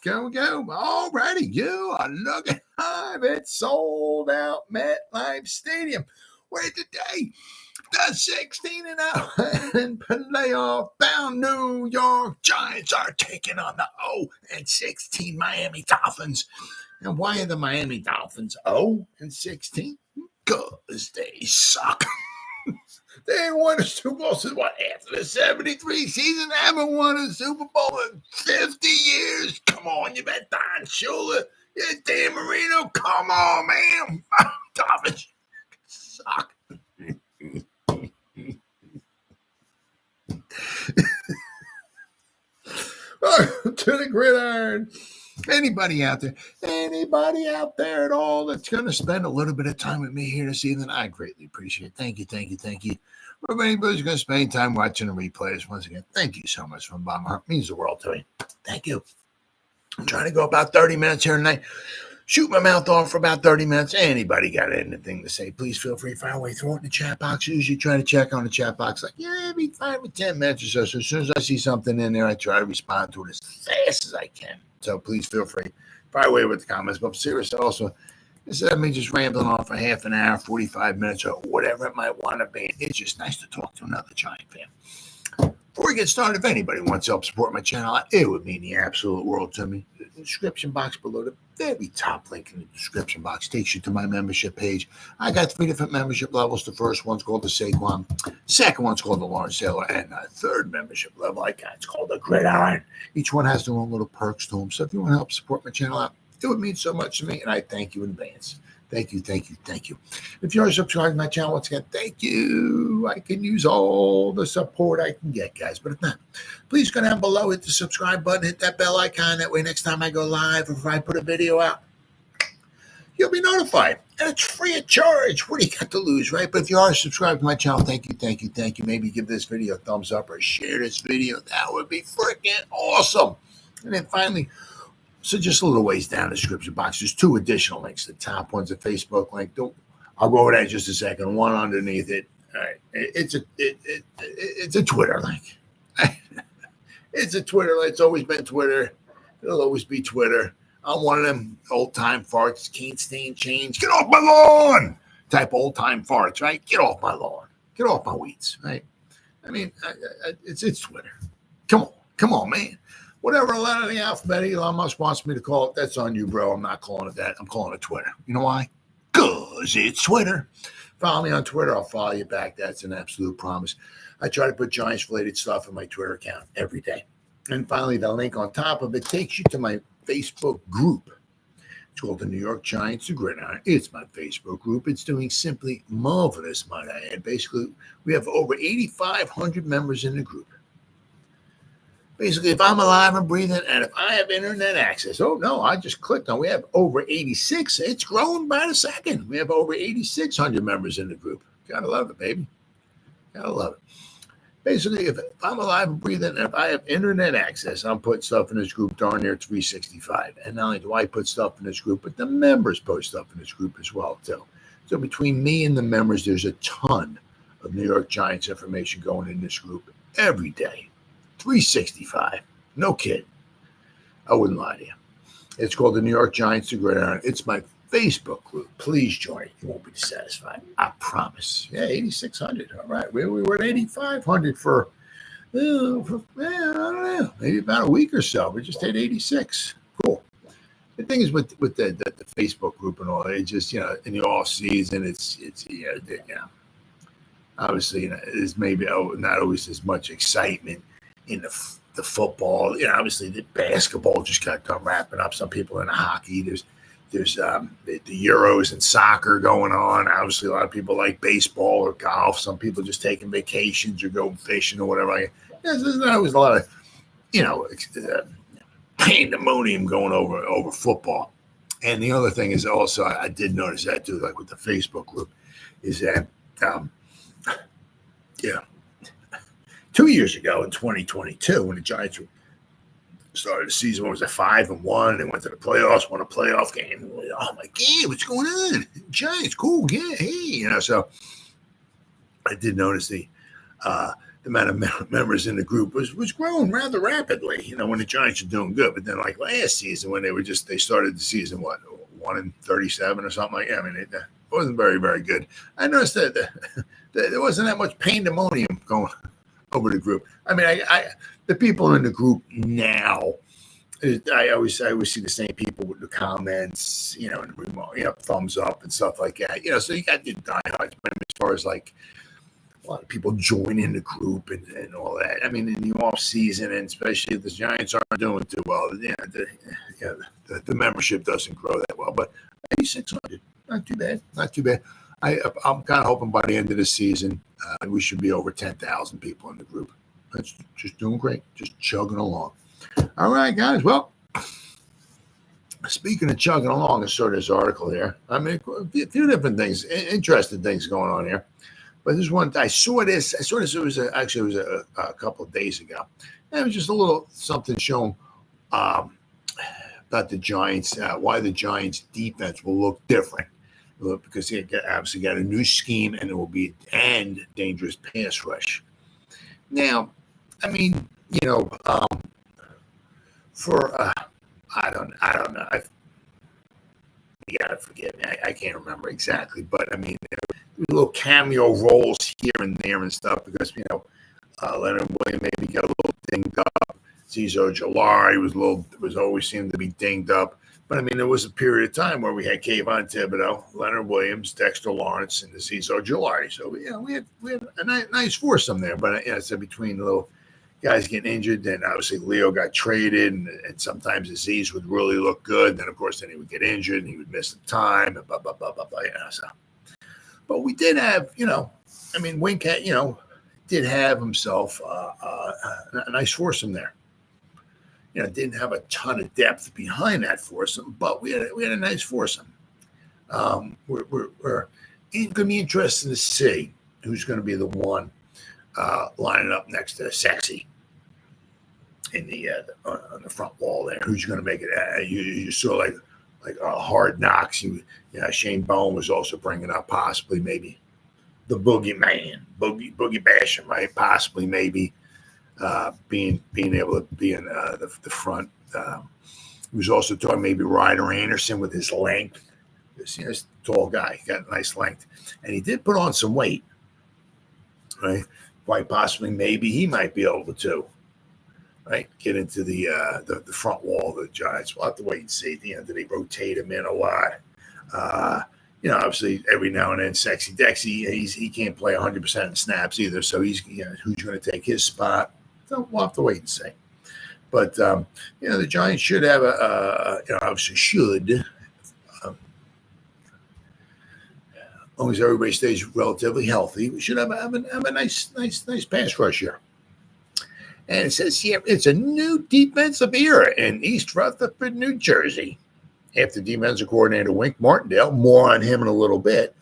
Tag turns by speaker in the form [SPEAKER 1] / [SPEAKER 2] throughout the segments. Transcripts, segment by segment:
[SPEAKER 1] Go. Alrighty, you are looking live. It's sold out MetLife Stadium, where today the 16-0 and playoff-bound New York Giants are taking on the 0-16 Miami Dolphins. And why are the Miami Dolphins 0-16? Because they suck. They ain't won a Super Bowl since after the 73 season. They haven't won a Super Bowl in 50 years. Come on, you bet Don Shula. You Dan Marino. Come on, man. Dolphins suck. To the gridiron. Anybody out there at all that's going to spend a little bit of time with me here this evening, I greatly appreciate it. Thank you. For anybody who's going to spend time watching the replays, once again, thank you so much from the bottom of my heart. It means the world to me. Thank you. I'm trying to go about 30 minutes here tonight. Shoot my mouth off for about 30 minutes. Anybody got anything to say, please feel free to fire away. Throw it in the chat box. Usually try to check on the chat box like, every 5 or 10 minutes or so. So as soon as I see something in there, I try to respond to it as fast as I can. So please feel free. Fire away with the comments. But seriously, also, instead of me just rambling on for half an hour, 45 minutes, or whatever it might want to be, it's just nice to talk to another Giant fan. Before we get started, if anybody wants to help support my channel, it would mean the absolute world to me. The description box below, the very top link in the description box takes you to my membership page. I got 3 different membership levels. The first one's called the Saquon. Second one's called the Lawrence Taylor. And the third membership level I got, it's called the Gridiron. Each one has their own little perks to them. So if you want to help support my channel out, it would mean so much to me, and I thank you in advance. Thank you. If you are subscribed to my channel, once again, thank you. I can use all the support I can get, guys. But if not, please go down below, hit the subscribe button, hit that bell icon. That way, next time I go live or if I put a video out, you'll be notified. And it's free of charge. What do you got to lose, right? But if you are subscribed to my channel, thank you. Maybe give this video a thumbs up or share this video. That would be freaking awesome. And then finally, so just a little ways down the description box, there's 2 additional links. The top one's a Facebook link. I'll go over that in just a second. One underneath it. All right. It's a Twitter link. It's a Twitter link. It's always been Twitter. It'll always be Twitter. I'm one of them old-time farts. Can't stand change. Get off my lawn. Type old-time farts, right? Get off my lawn. Get off my weeds, right? I mean, it's Twitter. Come on, man. Whatever letter of the alphabet Elon Musk wants me to call it, that's on you, bro. I'm not calling it that. I'm calling it Twitter. You know why? Because it's Twitter. Follow me on Twitter. I'll follow you back. That's an absolute promise. I try to put Giants-related stuff in my Twitter account every day. And finally, the link on top of it takes you to my Facebook group. It's called the New York Giants, the Gridiron. It's my Facebook group. It's doing simply marvelous, might I add. Basically, we have over 8,500 members in the group. Basically, if I'm alive and breathing and if I have internet access, I just clicked on. We have over 86. It's growing by the second. We have over 8,600 members in the group. Gotta love it, baby. Gotta love it. Basically, if I'm alive and breathing and if I have internet access, I'm putting stuff in this group darn near 365. And not only do I put stuff in this group, but the members post stuff in this group as well, too. So between me and the members, there's a ton of New York Giants information going in this group every day. 365. No kid. I wouldn't lie to you. It's called the New York Giants, the Gridiron. It's my Facebook group. Please join it. You won't be dissatisfied. I promise. Yeah, 8,600. All right. We were at 8,500 for I don't know, maybe about a week or so. We just hit 86. Cool. The thing is with the Facebook group and all, it just, in the off season, it's obviously, there's maybe not always as much excitement in the football. Obviously the basketball just got done wrapping up. Some people in the hockey. There's the Euros and soccer going on. Obviously, a lot of people like baseball or golf. Some people just taking vacations or going fishing or whatever. There's not always a lot of, pandemonium going over football. And the other thing is also, I did notice that too, like with the Facebook group, is that, 2 years ago in 2022, when the Giants started the season, what was it, 5-1? They went to the playoffs, won a playoff game. Oh my God, what's going on? Giants, cool, yeah, hey, So I did notice the amount of members in the group was growing rather rapidly, when the Giants are doing good. But then like last season when they started the season, 1-37 or something like that. I mean, it wasn't very, very good. I noticed that there wasn't that much pandemonium going over the group. I mean, I the people in the group now, I always see the same people with the comments, and the remote, thumbs up and stuff like that. So you got your diehards, but as far as like a lot of people joining the group and all that. I mean, in the off season, and especially if the Giants aren't doing too well, the membership doesn't grow that well. But 8,600, not too bad, not too bad. I'm kind of hoping by the end of the season we should be over 10,000 people in the group. That's just doing great, just chugging along. All right, guys. Well, speaking of chugging along, I saw this article here. I mean, a few different things, interesting things going on here. But this one, I saw this. It was a couple of days ago. And it was just a little something showing about the Giants, why the Giants' defense will look different. Because they obviously got a new scheme, and it will be and dangerous pass rush. Now, I mean, for I don't know. You gotta forgive me. I can't remember exactly, but I mean, little cameo roles here and there and stuff because Leonard Williams maybe got a little dinged up. Azeez Ojulari was always seemed to be dinged up. But I mean, there was a period of time where we had Kayvon Thibodeau, Leonard Williams, Dexter Lawrence, and Azeez Ojulari. So we had a nice foursome there. But I said between the little guys getting injured, then obviously Leo got traded, and sometimes Azeez would really look good. Then of course, he would get injured and he would miss the time and blah blah blah blah blah. So, but we did have, Wink had, did have himself a nice foursome there. Didn't have a ton of depth behind that foursome, but we had a nice foursome. We're going to be interested to see who's going to be the one lining up next to Sexy in the on the front wall there. Who's going to make it? You saw like Hard Knocks. Shane Bowen was also bringing up possibly maybe the Boogeyman, Boogie Basham, right? Possibly maybe. Being able to be in the front. He was also talking maybe Ryder Anderson with his length. This tall guy, he got a nice length. And he did put on some weight, right? Quite possibly maybe he might be able to, right, get into the front wall of the Giants. We'll have to wait and see. At the end, they rotate him in a lot. Obviously every now and then Sexy Dexy, he can't play 100% of the snaps either. So he's who's going to take his spot? So we'll have to wait and see. But the Giants should have obviously should, as long as everybody stays relatively healthy, we should have a nice pass rush here. And it says here it's a new defensive era in East Rutherford, New Jersey. After defensive coordinator Wink Martindale, more on him in a little bit,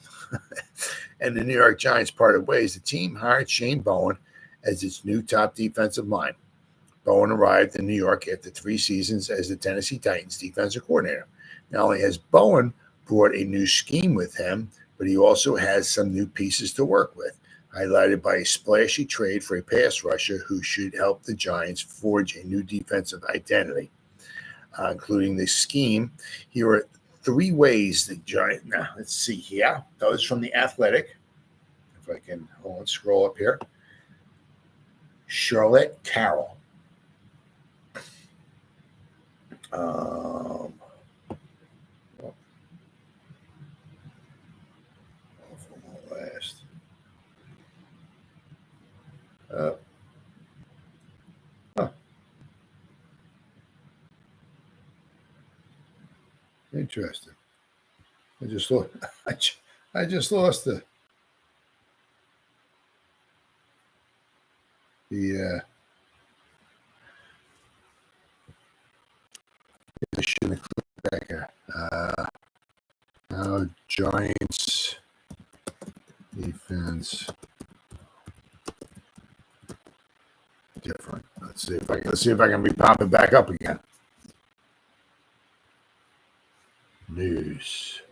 [SPEAKER 1] and the New York Giants parted ways, the team hired Shane Bowen as its new top defensive mind. Bowen arrived in New York after 3 seasons as the Tennessee Titans defensive coordinator. Not only has Bowen brought a new scheme with him, but he also has some new pieces to work with, highlighted by a splashy trade for a pass rusher who should help the Giants forge a new defensive identity. Including the scheme. Here are 3 ways the Giants. Now, let's see here. Those from The Athletic. If I can scroll up here. Charlotte Carroll. Last. Interesting. I just lost the I should have clicked back here. Now Giants defense different. Let's see if I can be popping back up again. News.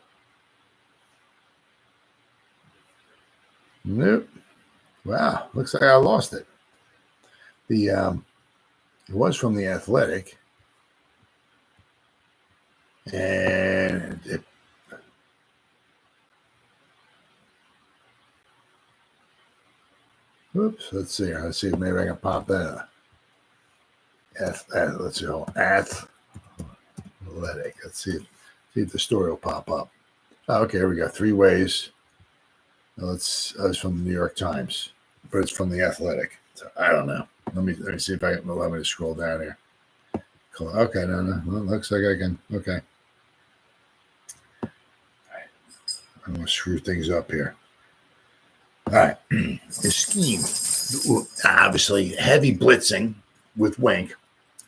[SPEAKER 1] Nope. Wow. Looks like I lost it. It was from The Athletic, and let's see. Let's see if maybe I can pop that. Let's see. Athletic. Let's see if the story will pop up. Oh, okay, here we go. 3 ways. It's from the New York Times, but it's from The Athletic. So I don't know. Let me see if I can allow me to scroll down here. Okay, no. Well, looks like I can. Okay. I'm going to screw things up here. All right. The scheme, obviously, heavy blitzing with Wink.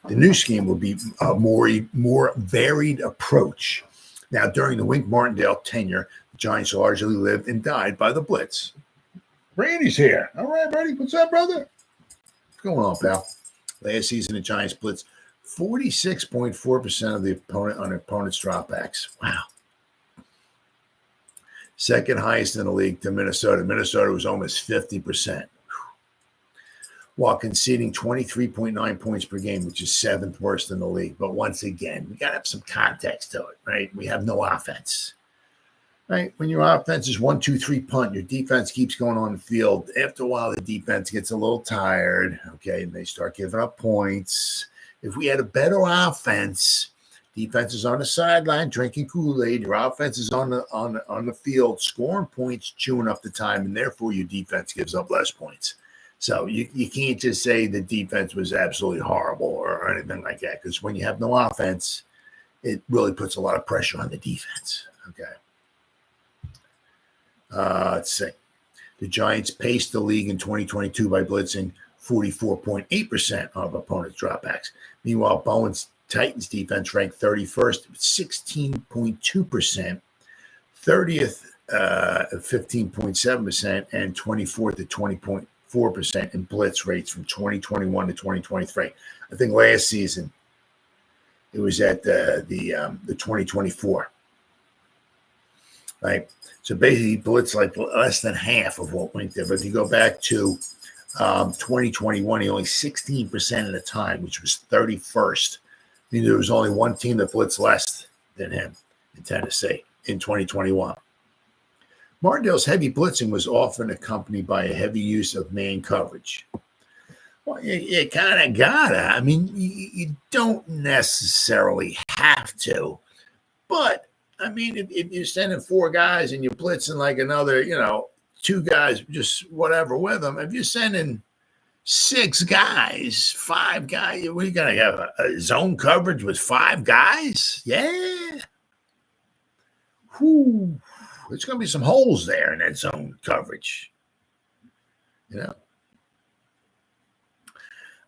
[SPEAKER 1] The new scheme will be a more varied approach. Now, during the Wink Martindale tenure, the Giants largely lived and died by the blitz. Randy's here. All right, Brady. What's up, brother? What's going on, pal? Last season, the Giants blitzed 46.4% of the opponent's dropbacks. Wow. Second highest in the league to Minnesota. Minnesota was almost 50%. While conceding 23.9 points per game, which is 7th worst in the league. But once again, we got to have some context to it, right? We have no offense, right? When your offense is 1-2-3 punt, your defense keeps going on the field. After a while, the defense gets a little tired, okay, and they start giving up points. If we had a better offense, defense is on the sideline drinking Kool-Aid. Your offense is on the field scoring points, chewing up the time, and therefore your defense gives up less points. So you can't just say the defense was absolutely horrible or anything like that, because when you have no offense, it really puts a lot of pressure on the defense. Okay. Let's see. The Giants paced the league in 2022 by blitzing 44.8% of opponents' dropbacks. Meanwhile, Bowen's Titans defense ranked 31st with 16.2%, 30th at 15.7%, and 24th at 20.4% in blitz rates from 2021 to 2023. I think last season it was at the 2024. Right? So basically blitz like less than half of what went there. But if you go back to 2021, he only 16% of the time, which was 31st. I mean, there was only one team that blitzed less than him in Tennessee in 2021. Martindale's heavy blitzing was often accompanied by a heavy use of man coverage. Well, you kind of gotta. I mean, you don't necessarily have to. But, I mean, if you're sending 4 guys and you're blitzing like another, 2 guys, just whatever with them, if you're sending 6 guys, 5 guys, what are you going to have, a zone coverage with 5 guys? Yeah. Whew. There's going to be some holes there in that zone coverage.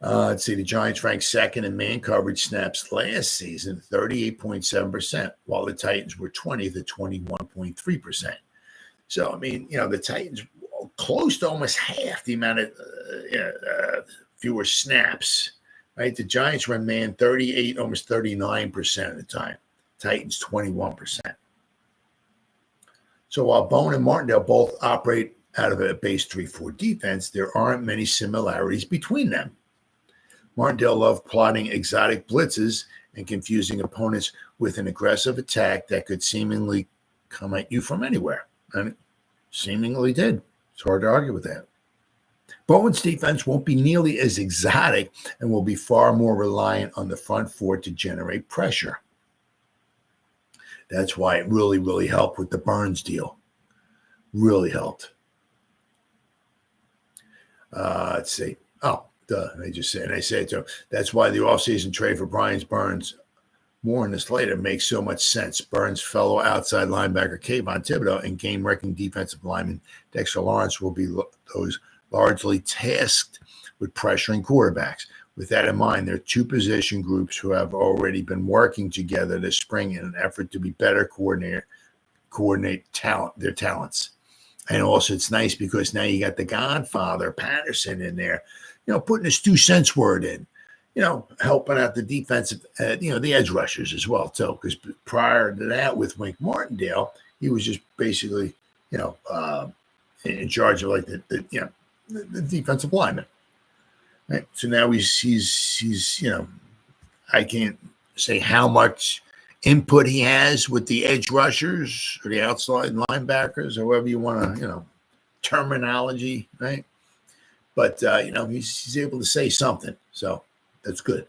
[SPEAKER 1] Let's see. The Giants ranked 2nd in man coverage snaps last season, 38.7%, while the Titans were 20th at 21.3%. So, I mean, the Titans close to almost half the amount of fewer snaps, right? The Giants ran man 38, almost 39% of the time. Titans 21%. So while Bowen and Martindale both operate out of a base 3-4 defense, there aren't many similarities between them. Martindale loved plotting exotic blitzes and confusing opponents with an aggressive attack that could seemingly come at you from anywhere. And it seemingly did. It's hard to argue with that. Bowen's defense won't be nearly as exotic and will be far more reliant on the front 4 to generate pressure. That's why it really, really helped with the Burns deal. Really helped. Let's see. They just said, and I said to him, that's why the offseason trade for Brian Burns, more on this later, makes so much sense. Burns' fellow outside linebacker Kayvon Thibodeau and game-wrecking defensive lineman Dexter Lawrence will be those largely tasked with pressuring quarterbacks. With that in mind, there are 2 position groups who have already been working together this spring in an effort to be better coordinate their talents. And also, it's nice because now you got the Godfather Patterson in there, putting his 2 cents word in, helping out the defensive, the edge rushers as well too. Because prior to that, with Wink Martindale, he was just basically, in charge of like the defensive lineman. Right? So now he's I can't say how much input he has with the edge rushers or the outside linebackers, however you want to, terminology, right? But he's able to say something, so that's good.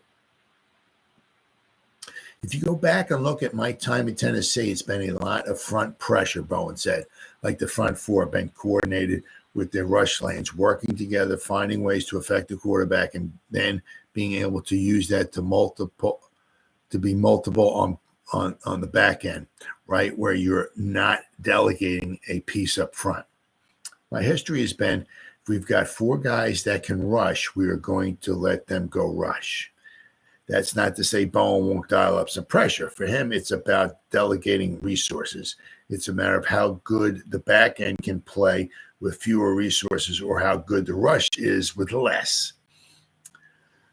[SPEAKER 1] If you go back and look at my time in Tennessee, it's been a lot of front pressure, Bowen said. Like the front four have been coordinated with their rush lanes, working together, finding ways to affect the quarterback, and then being able to use that to be multiple on the back end, right? Where you're not delegating a piece up front. My history has been, if we've got four guys that can rush, we are going to let them go rush. That's not to say Bowen won't dial up some pressure. For him, it's about delegating resources. It's a matter of how good the back end can play with fewer resources or how good the rush is with less.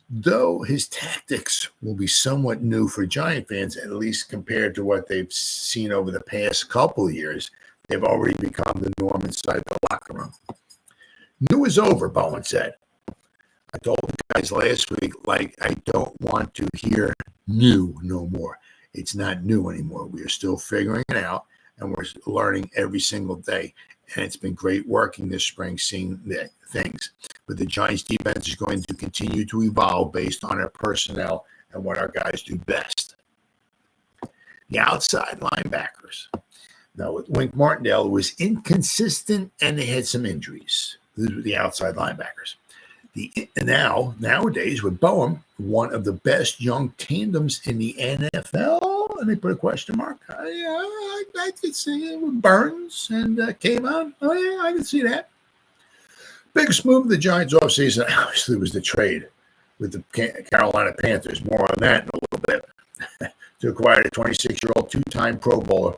[SPEAKER 1] Though his tactics will be somewhat new for Giant fans, at least compared to what they've seen over the past couple of years, they've already become the norm inside the locker room. New is over, Bowen said. I told the guys last week, I don't want to hear new no more. It's not new anymore. We are still figuring it out, and we're learning every single day. And it's been great working this spring, seeing the things. But the Giants defense is going to continue to evolve based on our personnel and what our guys do best. The outside linebackers. Now, with Wink Martindale, it was inconsistent, and they had some injuries. These were the outside linebackers. Nowadays, with Bowen, one of the best young tandems in the NFL, and they put a question mark. I could see it with Burns and Kayvon. Oh, yeah, I can see that. Biggest move of the Giants offseason, obviously, was the trade with the Carolina Panthers. More on that in a little bit. To acquire a 26-year-old two-time Pro Bowler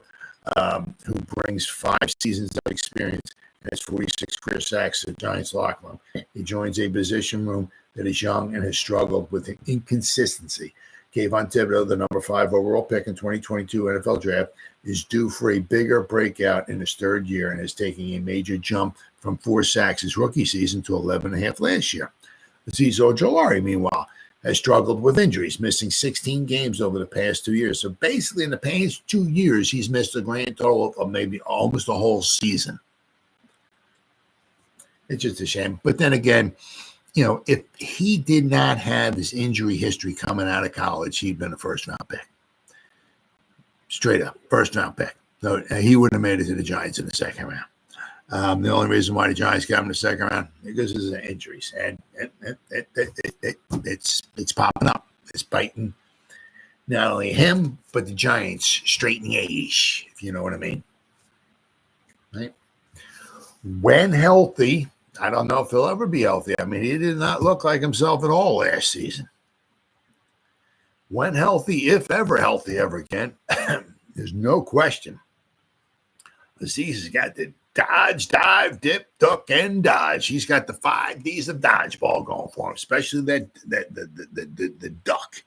[SPEAKER 1] who brings 5 seasons of experience and has 46 career sacks at Giants locker room. He joins a position room that is young and has struggled with inconsistency. Kayvon Thibodeau, the number 5 overall pick in 2022 NFL draft, is due for a bigger breakout in his third year and is taking a major jump from 4 sacks his rookie season to 11.5 last year. Azeez Ojulari, meanwhile, has struggled with injuries, missing 16 games over the past 2 years. So basically, in the past 2 years, he's missed a grand total of maybe almost a whole season. It's just a shame. But then again, if he did not have his injury history coming out of college, he'd been a first-round pick. Straight up, first-round pick. So he wouldn't have made it to the Giants in the second round. The only reason why the Giants got him in the second round because of his injuries, and it's popping up. It's biting not only him but the Giants straight in the age, if you know what I mean. Right? When healthy, I don't know if he'll ever be healthy. I mean, he did not look like himself at all last season. When healthy, if ever healthy ever again, there's no question. Azeez has got the dodge, dive, dip, duck, and dodge. He's got the 5 Ds of dodgeball going for him, especially the duck,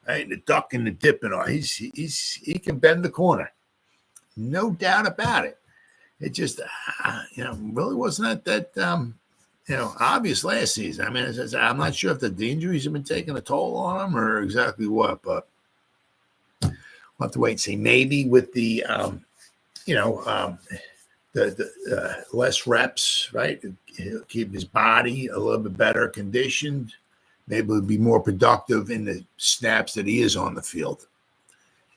[SPEAKER 1] right? The duck and the dip and all. He can bend the corner, no doubt about it. It just really wasn't that obvious last season. I mean, I'm not sure if the injuries have been taking a toll on him or exactly what, but we'll have to wait and see. Maybe with the the less reps, right? He'll keep his body a little bit better conditioned. Maybe he'll be more productive in the snaps that he is on the field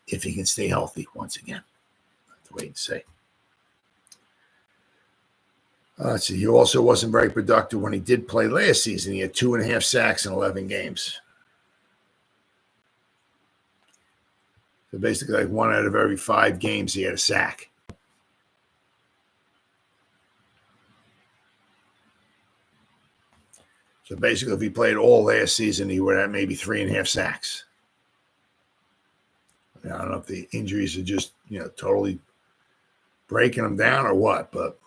[SPEAKER 1] if he can stay healthy once again. We'll have to wait and see. Let's see. He also wasn't very productive when he did play last season. He had 2.5 sacks in 11 games. So basically, like 1 out of every 5 games, he had a sack. So basically, if he played all last season, he would have maybe 3.5 sacks. I don't know if the injuries are just, totally breaking him down or what, but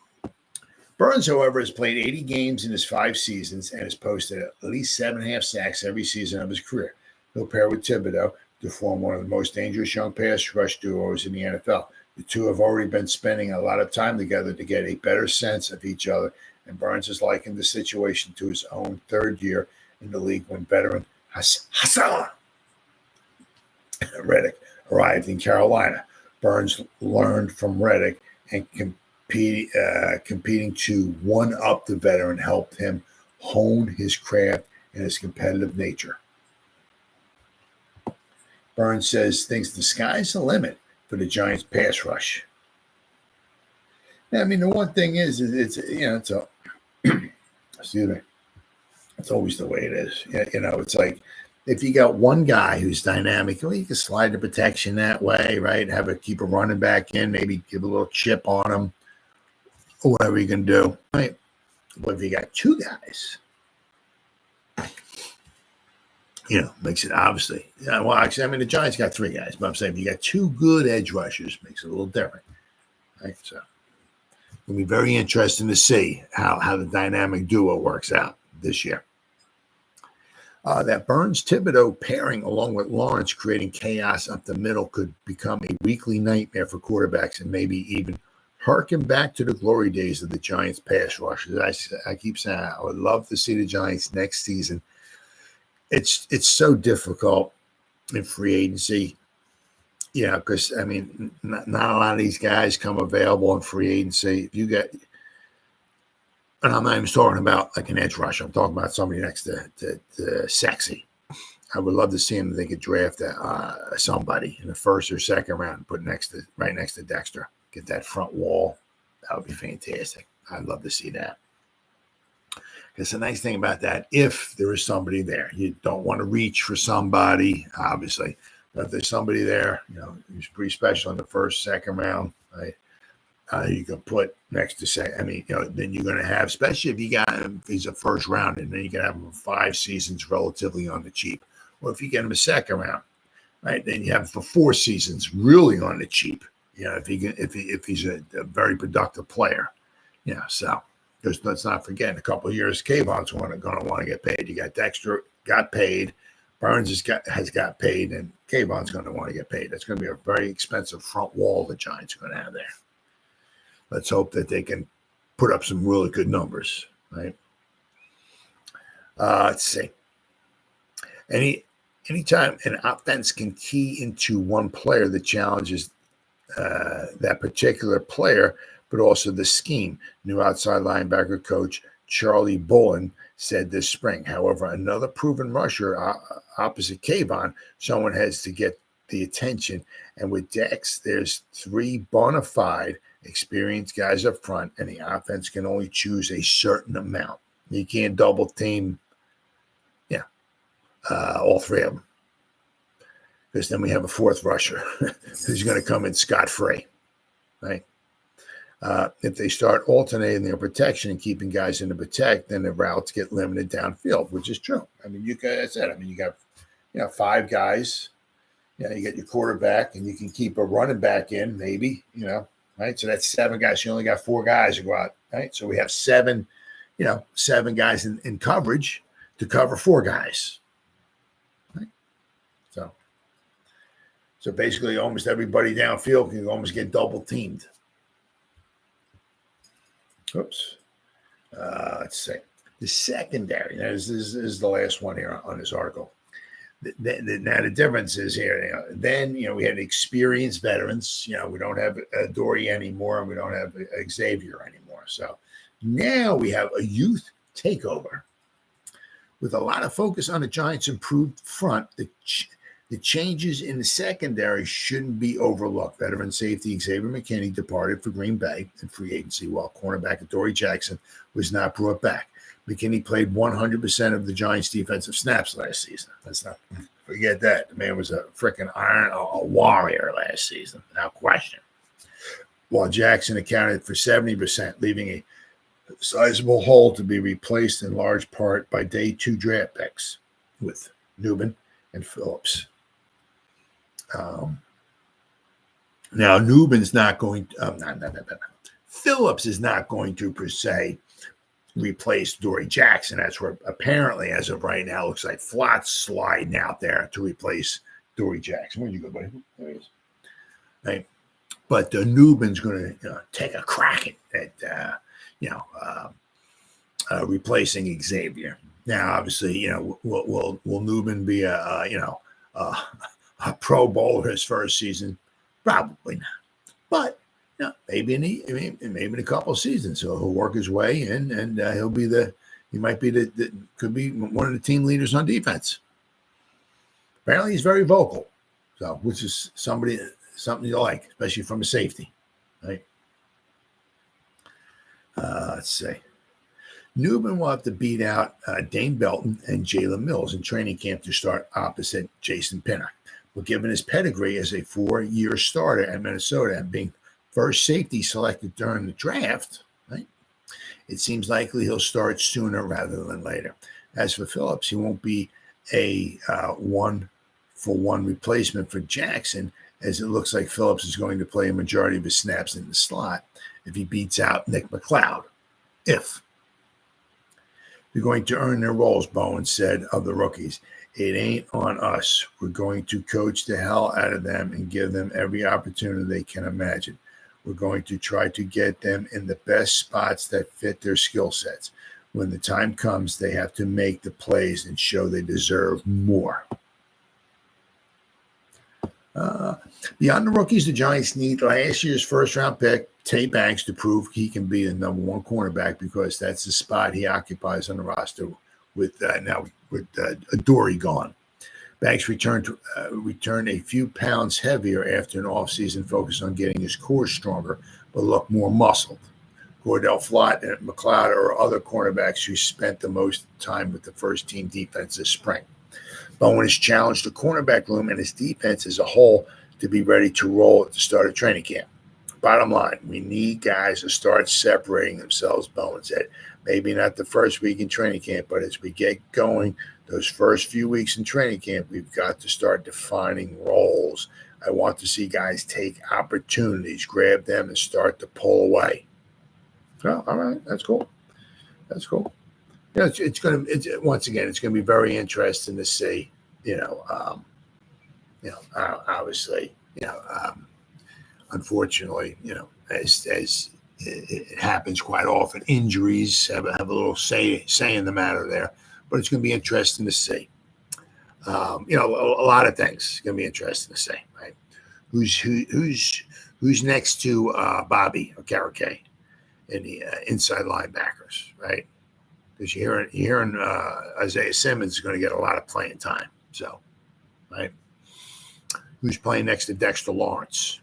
[SPEAKER 1] Burns, however, has played 80 games in his 5 seasons and has posted at least 7.5 sacks every season of his career. He'll pair with Thibodeau to form one of the most dangerous young pass rush duos in the NFL. The two have already been spending a lot of time together to get a better sense of each other, and Burns has likened the situation to his own third year in the league when veteran Hassan Reddick arrived in Carolina. Burns learned from Reddick and competing to one-up the veteran helped him hone his craft and his competitive nature. Burns thinks the sky's the limit for the Giants' pass rush. I mean, the one thing is it's excuse me. It's always the way it is. It's like if you got one guy who's dynamic, well, you can slide the protection that way, right? Keep a running back in, maybe give a little chip on him, or whatever you can do, right? But if you got two guys, makes it obviously. Yeah, well, actually, I mean, the Giants got three guys, but I'm saying if you got two good edge rushers, makes it a little different, right? So it'll be very interesting to see how the dynamic duo works out this year. That Burns-Thibodeau pairing, along with Lawrence, creating chaos up the middle, could become a weekly nightmare for quarterbacks and maybe even harken back to the glory days of the Giants' pass rushers. I keep saying I would love to see the Giants next season. It's so difficult in free agency, because, I mean, not a lot of these guys come available in free agency. If you get – and I'm not even talking about like an edge rusher. I'm talking about somebody next to Sexy. I would love to see him if they could draft somebody in the first or second round and put right next to Dexter. Get that front wall. That would be fantastic. I'd love to see that. Because the nice thing about that, if there is somebody there, you don't want to reach for somebody, obviously. But if there's somebody there, who's pretty special in the first, second round, right? You can put next to say, then you're going to have, especially if you got him, if he's a first round, and then you can have him for 5 seasons relatively on the cheap. Or if you get him a second round, right, then you have him for 4 seasons really on the cheap. If he's a very productive player, So, because let's not forget, in a couple of years, Kayvon's going to want to get paid. You got Dexter got paid, Burns has got paid, and Kayvon's going to want to get paid. That's going to be a very expensive front wall the Giants are going to have there. Let's hope that they can put up some really good numbers, right? Let's see. Anytime an offense can key into one player, the challenge is that particular player, but also the scheme. New outside linebacker coach Charlie Bullen said this spring. However, another proven rusher opposite Kayvon, someone has to get the attention. And with Dex, there's 3 bona fide experienced guys up front, and the offense can only choose a certain amount. You can't double team, all 3 of them, because then we have a 4th rusher who's going to come in scot-free, right? If they start alternating their protection and keeping guys in the protect, then the routes get limited downfield, which is true. I mean, you got 5 guys. You get your quarterback, and you can keep a running back in, maybe, right? So that's 7 guys. You only got 4 guys to go out, right? So we have 7 guys in coverage to cover 4 guys, right? So basically almost everybody downfield can almost get double teamed. Oops. Let's see. The secondary. Now, this is the last one here on this article. Now, the difference is here. Then, we had experienced veterans. We don't have Adoree anymore, and we don't have Xavier anymore. So now we have a youth takeover with a lot of focus on the Giants' improved front. The changes in the secondary shouldn't be overlooked. Veteran safety Xavier McKinney departed for Green Bay in free agency, while cornerback Adoree Jackson was not brought back. McKinney played 100% of the Giants' defensive snaps last season. Let's not forget that. The man was a freaking a warrior last season, without question. While Jackson accounted for 70%, leaving a sizable hole to be replaced in large part by day 2 draft picks with Newman and Phillips. Now, Newman's not going to, Phillips is not going to, per se, replace Adoree Jackson. That's where apparently, as of right now, looks like Flott's sliding out there to replace Adoree Jackson. Where'd you go, buddy? There he is. Right. But Newman's going to take a crack at replacing Xavier. Now, obviously, will Newman be a Pro Bowler his first season? Probably not. But maybe in a couple of seasons he'll work his way in, and he might be could be one of the team leaders on defense. Apparently, he's very vocal, so which is something you like, especially from a safety, right? Let's see. Newman will have to beat out Dane Belton and Jalen Mills in training camp to start opposite Jason Pinnock. But given his pedigree as a 4-year starter at Minnesota and being first safety selected during the draft, right, it seems likely he'll start sooner rather than later. As for Phillips, he won't be a 1-for-1 replacement for Jackson, as it looks like Phillips is going to play a majority of his snaps in the slot if he beats out Nick McLeod. If they're going to earn their roles, Bowen said of the rookies. It ain't on us. We're going to coach the hell out of them and give them every opportunity they can imagine. We're going to try to get them in the best spots that fit their skill sets. When the time comes, they have to make the plays and show they deserve more. Beyond the rookies, the Giants need last year's first-round pick, Tay Banks, to prove he can be the number one cornerback, because that's the spot he occupies on the roster with Adoree gone. Banks returned a few pounds heavier after an offseason focus on getting his core stronger, but looked more muscled. Cordell Flott and McLeod are other cornerbacks who spent the most time with the first-team defense this spring. Bowen has challenged the cornerback room and his defense as a whole to be ready to roll at the start of training camp. Bottom line, we need guys to start separating themselves, Bowen said. Maybe not the first week in training camp, but as we get going, those first few weeks in training camp, we've got to start defining roles. I want to see guys take opportunities, grab them, and start to pull away. So, all right, that's cool. That's cool. It's going to be very interesting to see. Obviously, unfortunately, as it happens quite often, injuries have a little say in the matter there. But it's going to be interesting to see. A lot of things going to be interesting to see. Right? Who's next to Bobby Okereke in the inside linebackers, right? Because you're hearing Isaiah Simmons is going to get a lot of playing time. So, right? Who's playing next to Dexter Lawrence,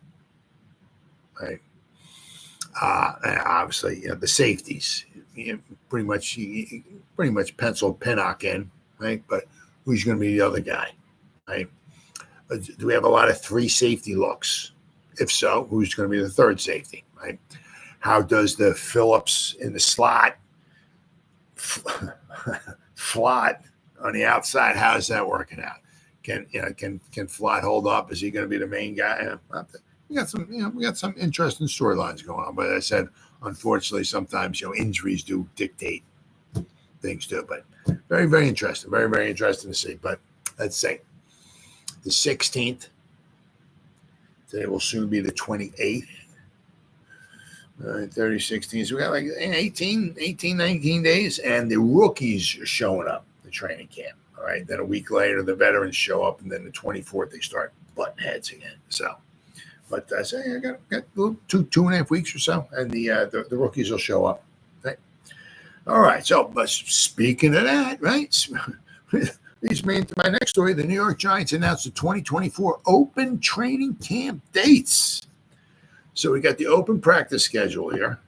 [SPEAKER 1] right? And obviously, the safeties. Pretty much penciled Pinnock in, right? But who's going to be the other guy, right? Do we have a lot of 3 safety looks? If so, who's going to be the third safety, right? How does the Phillips in the slot, Flott on the outside? How is that working out? Can Flott hold up? Is he going to be the main guy? We got some interesting storylines going on. But as I said, unfortunately, sometimes injuries do dictate things too. But very, very interesting. Very, very interesting to see. But let's say the 16th. Today will soon be the 28th. 30, 16. So we got like 18, 19 days, and the rookies are showing up to training camp. All right. Then a week later, the veterans show up, and then the 24th, they start butting heads again. So, but I say I got 2.5 weeks or so, and the rookies will show up. Right. All right. So, but speaking of that, right, leads me into my next story. The New York Giants announced the 2024 open training camp dates. So we got the open practice schedule here.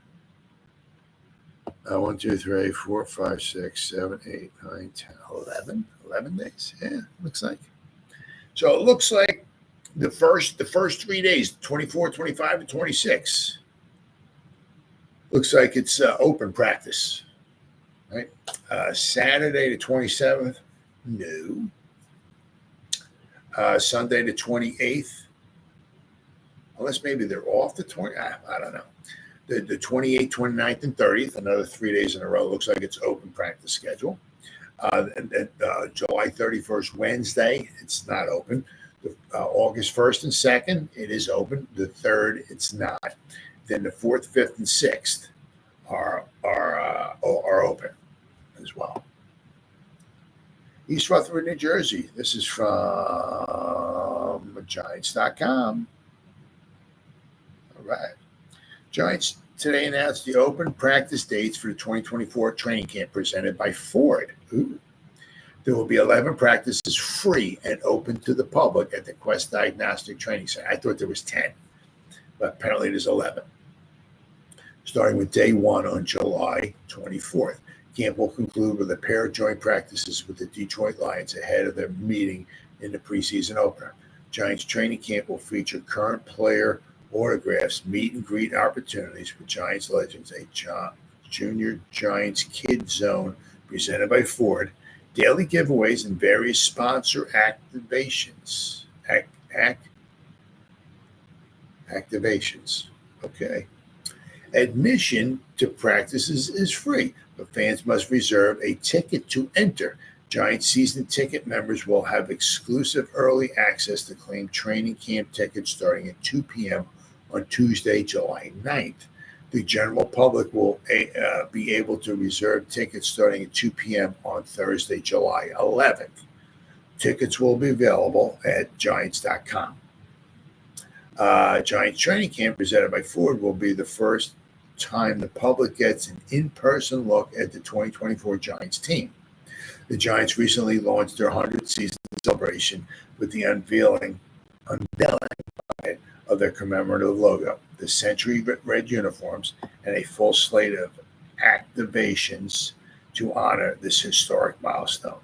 [SPEAKER 1] 1, 2, 3, 4, 5, 6, 7, 8, 9, 10, 11. 11 days. Yeah, looks like. So it looks like the first 3 days, 24, 25, and 26. Looks like it's open practice. Right? Saturday the 27th, no. Sunday the 28th. Unless maybe they're off the 20th. I don't know. The 28th, 29th, and 30th, another 3 days in a row. Looks like it's open practice schedule. July 31st, Wednesday, it's not open. August 1st and 2nd, it is open. The 3rd, it's not. Then the 4th, 5th, and 6th are open as well. East Rutherford, New Jersey. This is from Giants.com. All right. Giants today announced the open practice dates for the 2024 training camp presented by Ford. Ooh. There will be 11 practices free and open to the public at the Quest Diagnostic Training Center. I thought there was 10, but apparently there's 11. Starting with day one on July 24th. Camp will conclude with a pair of joint practices with the Detroit Lions ahead of their meeting in the preseason opener. Giants training camp will feature current player autographs, meet and greet opportunities with Giants legends, a Junior Giants Kid Zone presented by Ford, daily giveaways, and various sponsor activations. Activations. Okay. Admission to practices is free, but fans must reserve a ticket to enter. Giants season ticket members will have exclusive early access to claim training camp tickets starting at 2 p.m. on Tuesday, July 9th. The general public will be able to reserve tickets starting at 2 p.m. on Thursday, July 11th. Tickets will be available at Giants.com. Giants training camp presented by Ford will be the first time the public gets an in-person look at the 2024 Giants team. The Giants recently launched their 100th season celebration with the unveiling of their commemorative logo, the century red uniforms, and a full slate of activations to honor this historic milestone.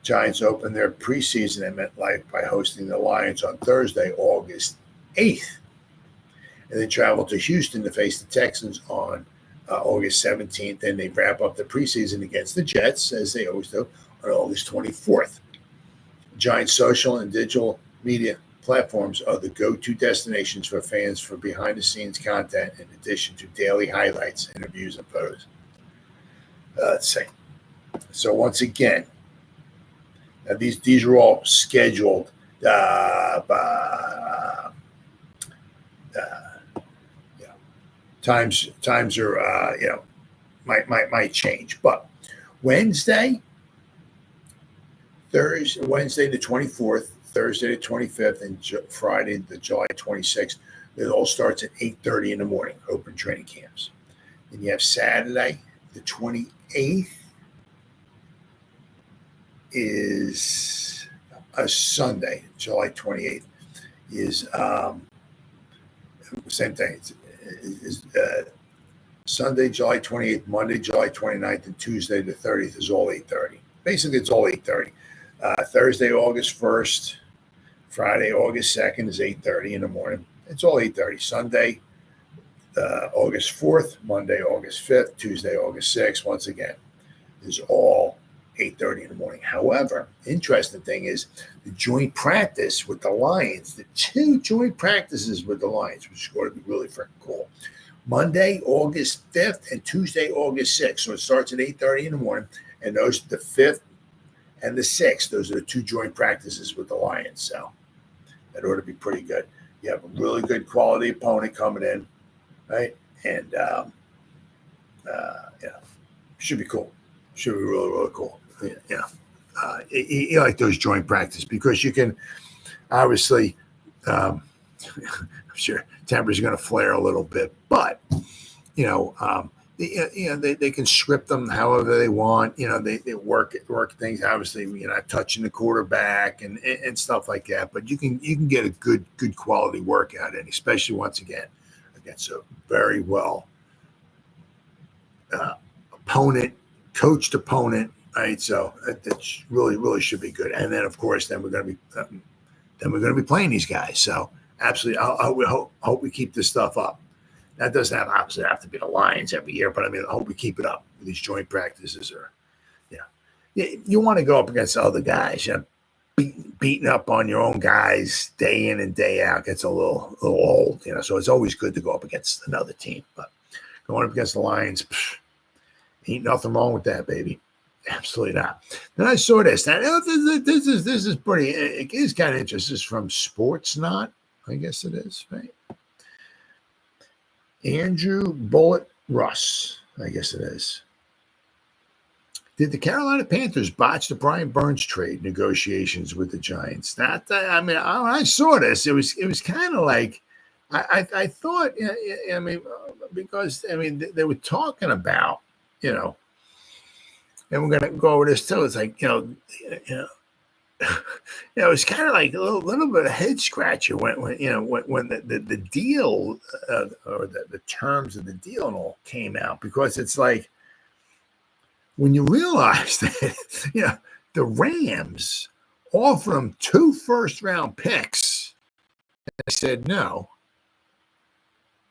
[SPEAKER 1] Giants opened their preseason at MetLife by hosting the Lions on Thursday, August 8th, and then traveled to Houston to face the Texans on August 17th, and they wrap up the preseason against the Jets, as they always do, on August 24th. Giants social and digital media platforms are the go-to destinations for fans for behind-the-scenes content in addition to daily highlights, interviews, and photos. Let's see. So once again, now these are all scheduled times are might change, but Wednesday the 24th, Thursday the 25th, and Friday the July 26th. It all starts at 8:30 in the morning. Open training camps. Then you have Saturday the 28th is a Sunday. July 28th is same thing. Is Sunday, July 28th, Monday, July 29th, and Tuesday the 30th is all 8:30. Basically, it's all 8:30. Thursday, August 1st, Friday, August 2nd is 8:30 in the morning. It's all 8:30. Sunday, August 4th, Monday, August 5th, Tuesday, August 6th, once again, is all 8:30 in the morning. However, interesting thing is the joint practice with the Lions, the two joint practices with the Lions, which is going to be really freaking cool. Monday, August 5th, and Tuesday, August 6th. So it starts at 8:30 in the morning, and those the 5th and the 6th, those are the two joint practices with the Lions. So that ought to be pretty good. You have a really good quality opponent coming in, right? And should be cool. Should be really, really cool. You like those joint practice because you can obviously, I'm sure tempers are going to flare a little bit, but they can script them however they want. They work things. Obviously, you're not touching the quarterback and stuff like that, but you can get a good quality workout in, especially once again against a very well coached opponent. Right, so that really should be good. And then, of course, we're going to be playing these guys. So, absolutely, I hope we keep this stuff up. That doesn't obviously have to be the Lions every year, but I hope we keep it up with these joint practices. Or, you want to go up against other guys. Beating up on your own guys day in and day out gets a little old. So it's always good to go up against another team. But going up against the Lions, ain't nothing wrong with that, baby. Absolutely not. Then I saw this. This is pretty. It is kind of interesting. This is from Sports Not. I guess it is, right? Andrew Bullet Russ. I guess it is. Did the Carolina Panthers botch the Brian Burns trade negotiations with the Giants? I saw this. It was kind of like I thought. Because they were talking about, and we're gonna go over this too. It's like it's kind of like a little bit of head scratcher when the deal or the terms of the deal and all came out, because it's like, when you realize that, the Rams offered him 2 first-round picks, and said no,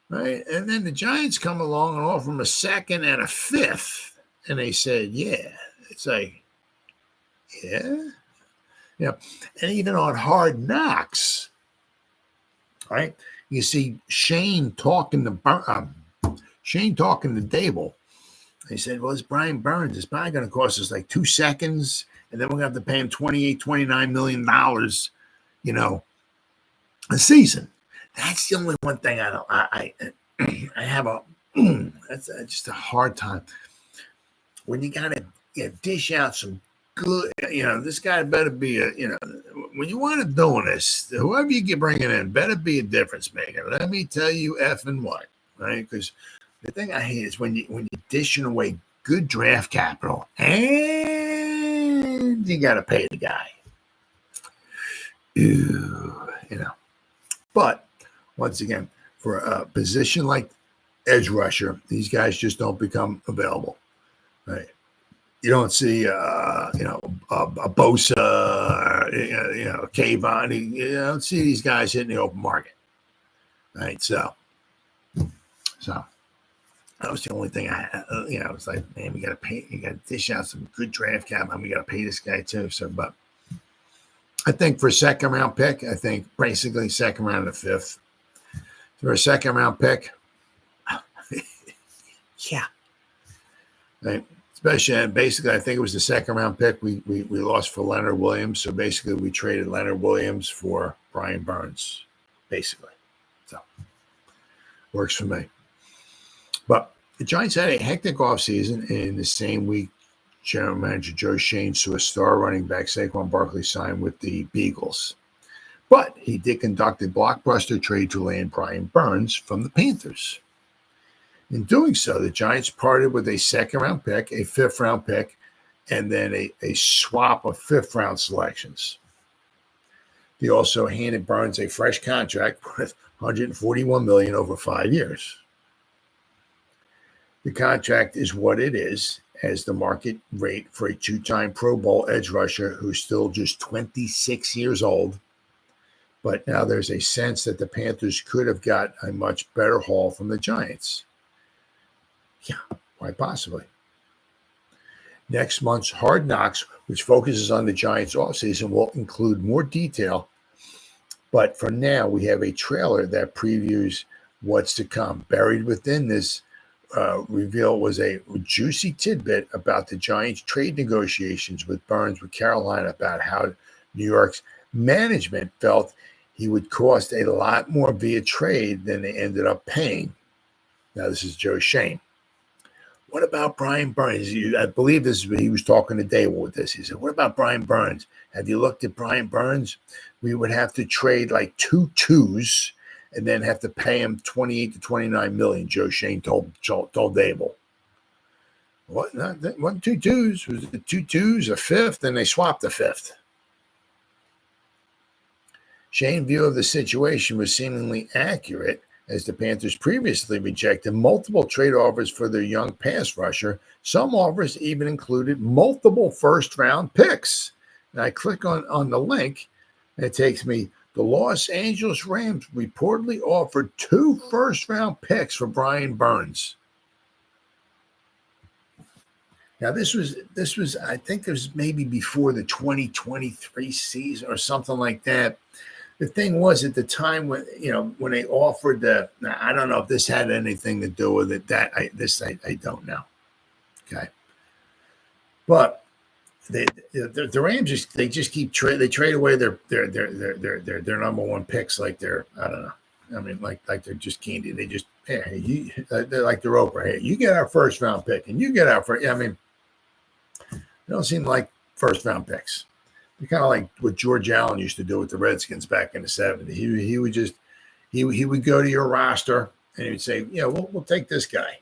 [SPEAKER 1] right? And then the Giants come along and offer him a 2nd and a 5th, and they said, yeah. It's like, yeah? And even on Hard Knocks, right? You see Shane talking to Daboll. They said, well, it's Brian Burns. It's probably going to cost us like 2 seconds, and then we're going to have to pay him $29 million, a season. That's the only one thing I don't. I have that's just a hard time when you got to dish out some good. This guy better be when you want to do this, whoever you get bringing in better be a difference maker. Let me tell you, effing what, right? Because the thing I hate is when you're dishing away good draft capital and you got to pay the guy. But once again, for a position like edge rusher, these guys just don't become available, right? You don't see, a Bosa, Kayvon. You don't see these guys hitting the open market, right? So that was the only thing it's like, man, we got to pay, you got to dish out some good draft cap, and we got to pay this guy too. So, but I think for a 2nd round pick, I think basically 2nd round and 5th. For a 2nd round pick, yeah. Right. Especially, basically, I think it was the 2nd round pick we lost for Leonard Williams. So basically, we traded Leonard Williams for Brian Burns, basically. So works for me. But the Giants had a hectic offseason. In the same week, General Manager Joe Schoen saw star running back Saquon Barkley sign with the Beagles. But he did conduct a blockbuster trade to land Brian Burns from the Panthers. In doing so, the Giants parted with a 2nd round pick, a 5th round pick, and then a swap of 5th round selections. They also handed Burns a fresh contract worth $141 million over 5 years. The contract is what it is, as the market rate for a 2-time Pro Bowl edge rusher who's still just 26 years old. But now there's a sense that the Panthers could have got a much better haul from the Giants. Yeah, quite possibly. Next month's Hard Knocks, which focuses on the Giants offseason, will include more detail. But for now, we have a trailer that previews what's to come. Buried within this reveal was a juicy tidbit about the Giants' trade negotiations with Burns with Carolina, about how New York's management felt he would cost a lot more via trade than they ended up paying. Now, this is Joe Schoen. What about Brian Burns? I believe this is what he was talking to Daboll with this. He said, what about Brian Burns? Have you looked at Brian Burns? We would have to trade like 2 2s and then have to pay him $28 to $29 million, Joe Schoen told Daboll. What? That wasn't 2 2s. Was it 2 2s, a 5th, and they swapped the 5th. Schoen's view of the situation was seemingly accurate, as the Panthers previously rejected multiple trade offers for their young pass rusher. Some offers even included multiple first-round picks. And I click on the link, and it takes me, the Los Angeles Rams reportedly offered 2 first-round picks for Brian Burns. Now, this was I think it was maybe before the 2023 season or something like that. The thing was, at the time when they offered I don't know if this had anything to do with it. I don't know. Okay, but the Rams just keep they trade away their number 1 picks like they're, I don't know. I mean, like they're just candy. They just, hey, they're like the Roper. Hey, you get our first round pick, and you get our first. I mean, They don't seem like first-round picks. They're kind of like what George Allen used to do with the Redskins back in the 70s. He would just he would go to your roster and he would say, yeah, we'll take this guy.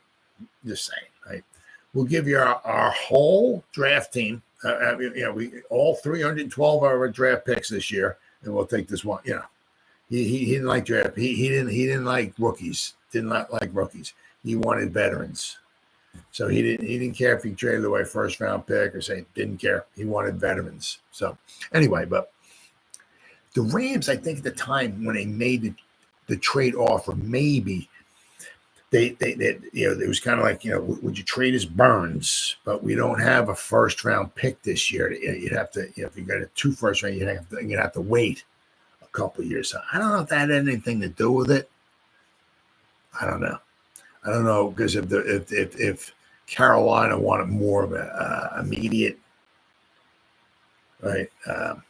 [SPEAKER 1] Just saying, right? We'll give you our whole draft team. We all 312 of our draft picks this year, and we'll take this one. He didn't like draft. He didn't like rookies. Did not like rookies. He wanted veterans. So he didn't care if he traded away first round pick or say didn't care. He wanted veterans. So anyway, but the Rams, I think at the time when they made the trade offer, maybe they it was kind of like, would you trade us Burns? But we don't have a first round pick this year. You'd have to, if you got a 2 first round, you'd have to wait a couple of years. So I don't know if that had anything to do with it. I don't know because if Carolina wanted more of a immediate, right? To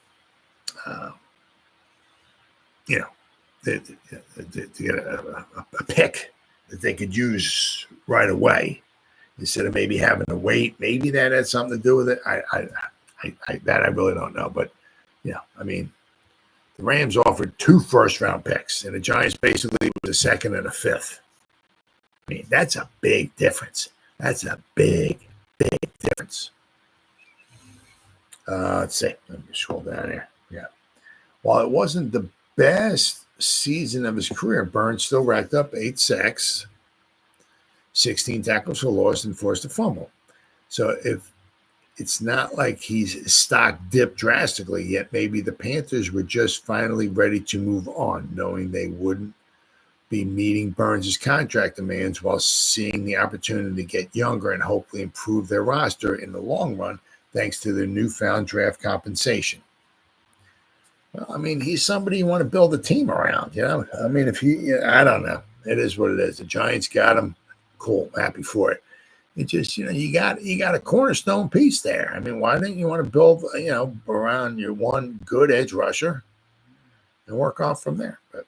[SPEAKER 1] get a pick that they could use right away instead of maybe having to wait. Maybe that had something to do with it. I really don't know. But the Rams offered 2 first-round picks, and the Giants basically was a second and a fifth. That's a big difference. That's a big difference. Let's see. Let me scroll down here. Yeah. While it wasn't the best season of his career, Burns still racked up 8 sacks, 16 tackles for loss, and forced a fumble. So if it's not like his stock dipped drastically yet, maybe the Panthers were just finally ready to move on, knowing they wouldn't be meeting Burns' contract demands while seeing the opportunity to get younger and hopefully improve their roster in the long run thanks to their newfound draft compensation. Well, he's somebody you want to build a team around, if I don't know. It is what it is. The Giants got him. Cool. Happy for it. It just, you got a cornerstone piece there. Why don't you want to build, around your one good edge rusher and work off from there? But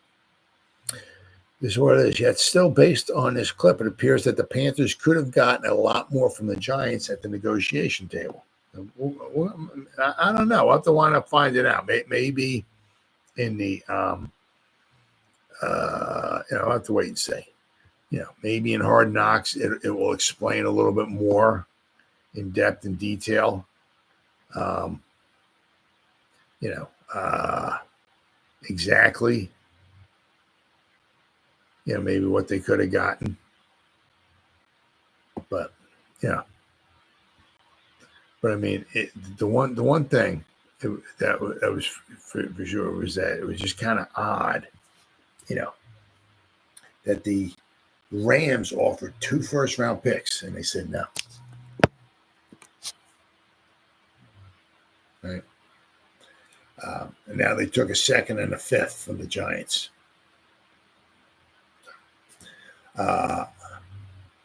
[SPEAKER 1] this is what it is. Yet still based on this clip, it appears that the Panthers could have gotten a lot more from the Giants at the negotiation table. I don't know. I'll have to wind up finding out. Maybe in the, I'll have to wait and see. Maybe in Hard Knocks, it will explain a little bit more in depth and detail. Exactly. Maybe what they could have gotten. But, But the one thing that was for sure was that it was just kind of odd, that the Rams offered 2 first-round picks and they said no. Right, and now they took a second and a fifth from the Giants.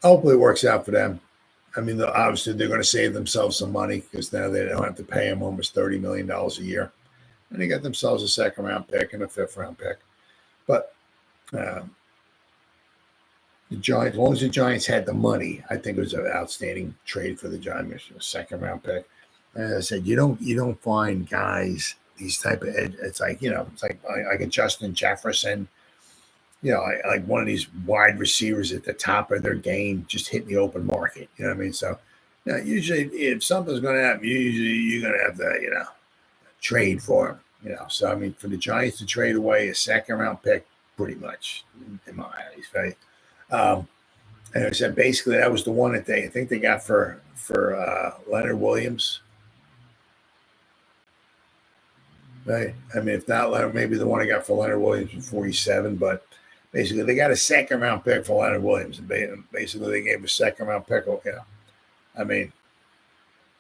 [SPEAKER 1] Hopefully, it works out for them. Obviously, they're going to save themselves some money because now they don't have to pay them almost $30 million a year. And they got themselves a second-round pick and a fifth-round pick. But the Giants, as long as the Giants had the money, I think it was an outstanding trade for the Giants, a second-round pick. As I said, you don't find guys, these type of edge. It's like, it's like a Justin Jefferson. Like one of these wide receivers at the top of their game, just hitting the open market. So, usually if something's going to happen, you're going to have to, trade for him. So, for the Giants to trade away a second-round pick, pretty much, in my eyes, right? And I said, basically, that was the one that I think they got for Leonard Williams. Right? If not Leonard, maybe the one I got for Leonard Williams was 47, but basically, they got a second-round pick for Leonard Williams. And basically, they gave a second-round pick.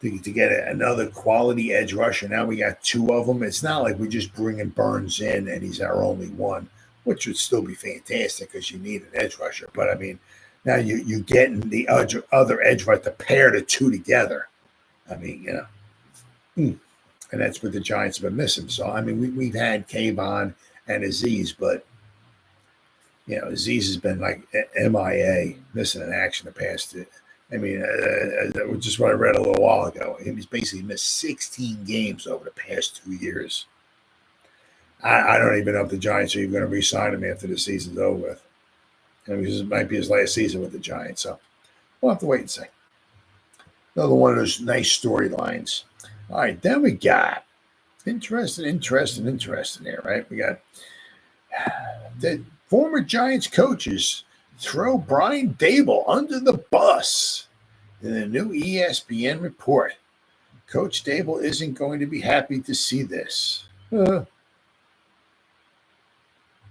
[SPEAKER 1] To get another quality edge rusher, now we got 2 of them. It's not like we're just bringing Burns in and he's our only one, which would still be fantastic because you need an edge rusher. But, now you're getting the other edge rusher to pair the 2 together. And that's what the Giants have been missing. So, we've had Kayvon and Azeez, but Azeez has been like MIA, missing in action the past I mean, just what I read a little while ago. He's basically missed 16 games over the past 2 years. I don't even know if the Giants are even going to re-sign him after the season's over with. I mean, this might be his last season with the Giants, so we'll have to wait and see. Another one of those nice storylines. All right, then we got interesting there, right? We got the former Giants coaches throw Brian Daboll under the bus in a new ESPN report. Coach Daboll isn't going to be happy to see this.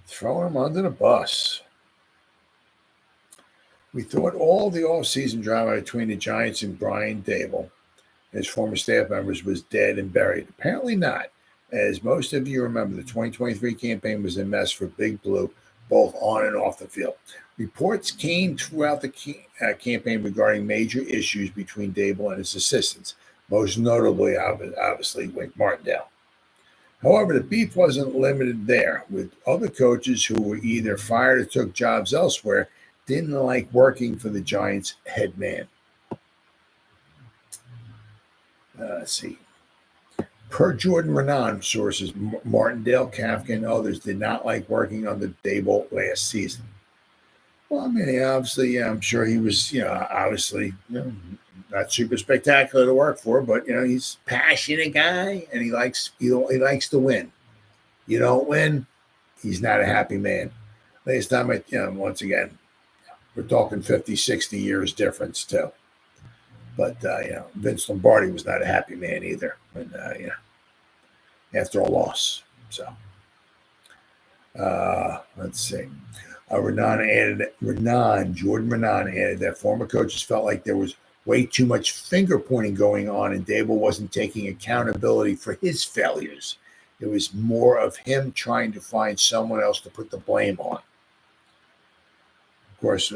[SPEAKER 1] Throw him under the bus. We thought all the offseason drama between the Giants and Brian Daboll and his former staff members was dead and buried. Apparently not. As most of you remember, the 2023 campaign was a mess for Big Blue, both on and off the field. Reports came throughout the campaign regarding major issues between Daboll and his assistants, most notably, obviously, Wink Martindale. However, the beef wasn't limited there, with other coaches who were either fired or took jobs elsewhere didn't like working for the Giants' head man. Let's see. Per Jordan Renan sources, Martindale, Kafka, and others did not like working under Daboll last season. Well, I mean, obviously, I'm sure he was, obviously, not super spectacular to work for, but he's a passionate guy and he likes to win. You don't win, he's not a happy man. Last time, once again, we're talking 50, 60 years difference too. But Vince Lombardi was not a happy man either. And after a loss, so let's see. Jordan Renan added that former coaches felt like there was way too much finger pointing going on, and Daboll wasn't taking accountability for his failures. It was more of him trying to find someone else to put the blame on. Of course,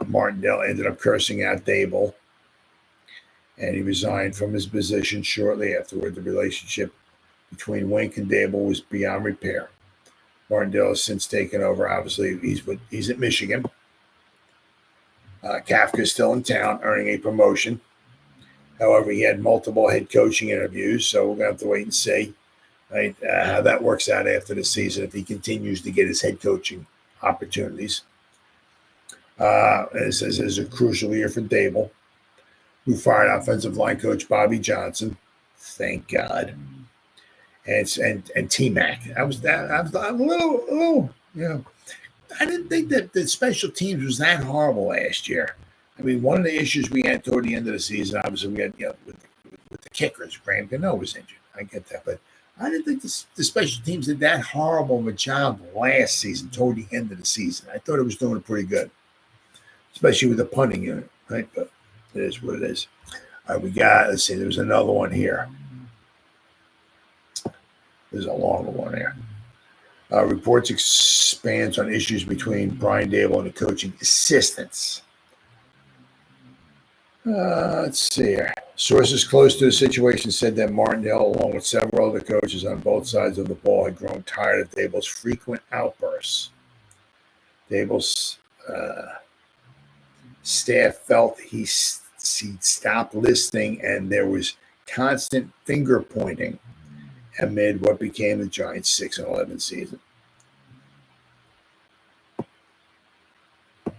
[SPEAKER 1] Martindale ended up cursing out Daboll, and he resigned from his position shortly afterward. The relationship between Wink and Daboll was beyond repair. Martindale has since taken over. Obviously, he's at Michigan. Kafka is still in town, earning a promotion. However, he had multiple head coaching interviews, so we're going to have to wait and see how that works out after the season if he continues to get his head coaching opportunities. This is a crucial year for Daboll, who fired offensive line coach Bobby Johnson. Thank God. And T-Mac. I was a little, I didn't think that the special teams was that horrible last year. I mean, one of the issues we had toward the end of the season, obviously, we had, with the kickers, Graham Gano was injured. I get that. But I didn't think the special teams did that horrible of a job last season, toward the end of the season. I thought it was doing pretty good, especially with the punting unit, right? But it is what it is. All right, let's see, there was another one here. There's a longer one here. Reports expands on issues between Brian Daboll and the coaching assistants. Let's see here. Sources close to the situation said that Martindale, along with several other coaches on both sides of the ball, had grown tired of Daboll's frequent outbursts. Daboll's staff felt he'd stopped listening, and there was constant finger pointing amid what became the Giants' 6-11 season.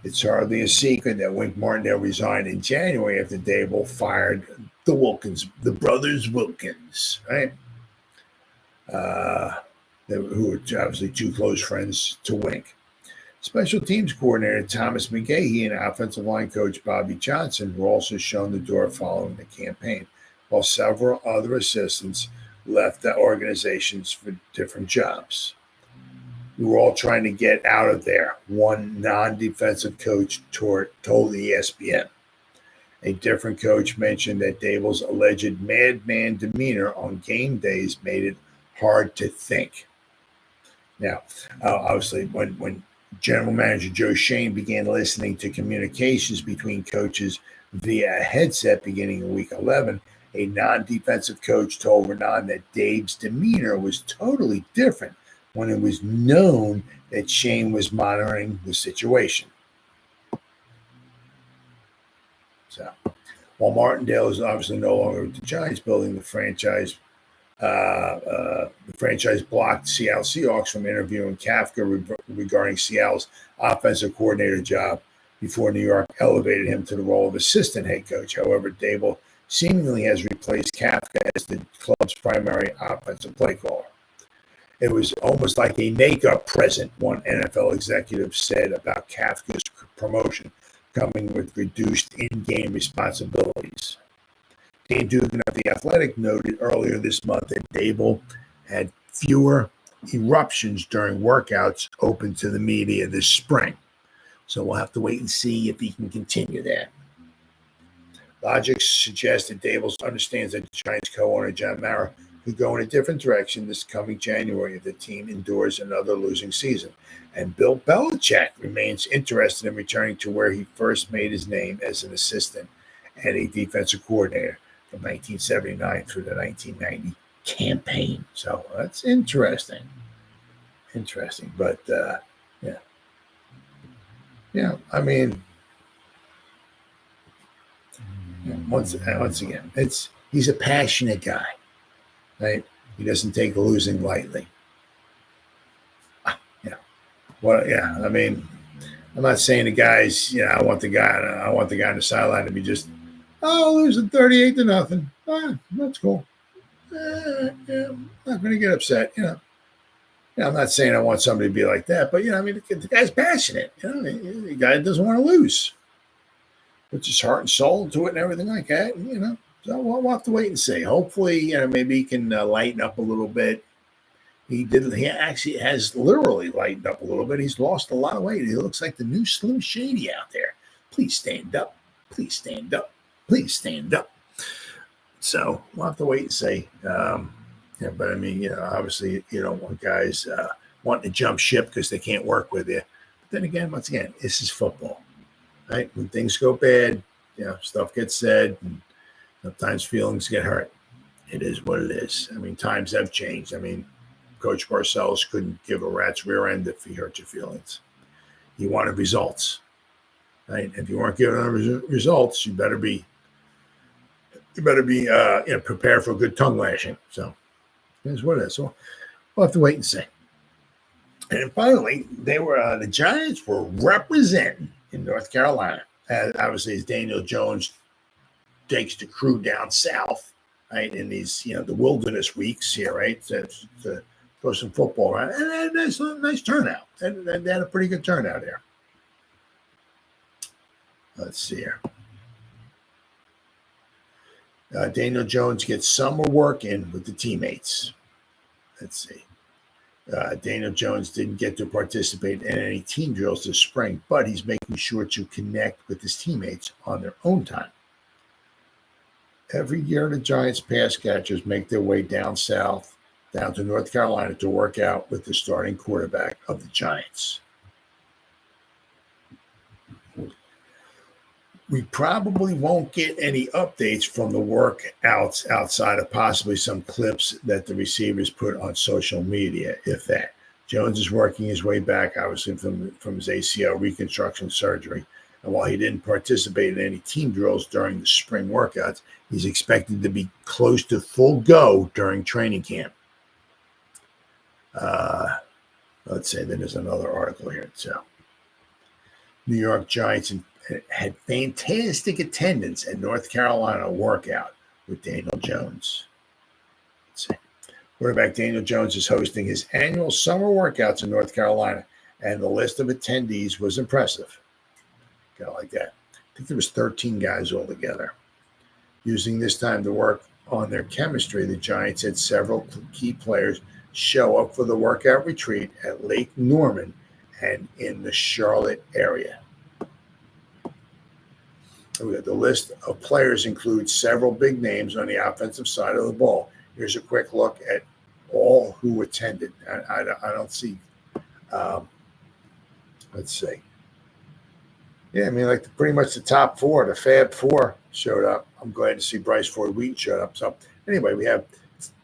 [SPEAKER 1] It's hardly a secret that Wink Martindale resigned in January after Daboll fired the brothers Wilkins, right? Who were obviously two close friends to Wink. Special teams coordinator Thomas McGahee and offensive line coach Bobby Johnson were also shown the door following the campaign, while several other assistants left the organizations for different jobs. We were all trying to get out of there, one non-defensive coach told the ESPN. A different coach mentioned that Daboll's alleged madman demeanor on game days made it hard to think. Now, obviously, when General Manager Joe Schoen began listening to communications between coaches via a headset beginning in Week 11, a non-defensive coach told Renan that Dave's demeanor was totally different when it was known that Shane was monitoring the situation. So, while Martindale is obviously no longer with the Giants, building the franchise blocked Seattle Seahawks from interviewing Kafka regarding Seattle's offensive coordinator job before New York elevated him to the role of assistant head coach. However, Daboll seemingly has replaced Kafka as the club's primary offensive play caller. It was almost like a makeup present, one NFL executive said about Kafka's promotion, coming with reduced in-game responsibilities. Dane Dugan of The Athletic noted earlier this month that Daboll had fewer eruptions during workouts open to the media this spring. So we'll have to wait and see if he can continue that. Logic suggests that Daboll understands that the Giants co-owner John Mara could go in a different direction this coming January if the team endures another losing season. And Bill Belichick remains interested in returning to where he first made his name as an assistant and a defensive coordinator from 1979 through the 1990 campaign. So that's interesting. But, I mean, once again, he's a passionate guy, right? He doesn't take losing lightly. I mean, I'm not saying the guys, I want the guy on the sideline to be just, losing 38-0. That's cool. I'm not going to get upset, I'm not saying I want somebody to be like that, but, the guy's passionate. The guy doesn't want to lose. Puts his heart and soul into it and everything like that. So we'll have to wait and see. Hopefully, maybe he can lighten up a little bit. He actually has literally lightened up a little bit. He's lost a lot of weight. He looks like the new Slim Shady out there. Please stand up. Please stand up. Please stand up. So we'll have to wait and see. But I mean, obviously, you don't want guys wanting to jump ship because they can't work with you. But then again, once again, this is football, right? When things go bad, stuff gets said, and sometimes feelings get hurt. It is what it is. I mean, times have changed. I mean, Coach Parcells couldn't give a rat's rear end if he hurt your feelings. He wanted results, right? If you weren't giving results, you better be prepared for a good tongue lashing. So that's what it is. So we'll have to wait and see. And finally, the Giants were representing in North Carolina. Obviously, as Daniel Jones takes the crew down south, right, in these, the wilderness weeks here, right, to go some football around. And that's a nice turnout. They had a pretty good turnout here. Let's see here. Daniel Jones gets summer work in with the teammates. Let's see. Daniel Jones didn't get to participate in any team drills this spring, but he's making sure to connect with his teammates on their own time. Every year, the Giants pass catchers make their way down south, down to North Carolina to work out with the starting quarterback of the Giants. We probably won't get any updates from the workouts outside of possibly some clips that the receivers put on social media, if that. Jones is working his way back, obviously, from his ACL reconstruction surgery. And while he didn't participate in any team drills during the spring workouts, he's expected to be close to full go during training camp. Let's say there's another article here. So, New York Giants had fantastic attendance at North Carolina workout with Daniel Jones. Let's see. Quarterback Daniel Jones is hosting his annual summer workouts in North Carolina, and the list of attendees was impressive. Kind of like that. I think there was 13 guys altogether. Using this time to work on their chemistry, the Giants had several key players show up for the workout retreat at Lake Norman and in the Charlotte area. The list of players includes several big names on the offensive side of the ball. Here's a quick look at all who attended. I don't see. Let's see. Yeah, I mean, like pretty much the top four, the Fab Four showed up. I'm glad to see Bryce Ford Wheaton showed up. So anyway, we have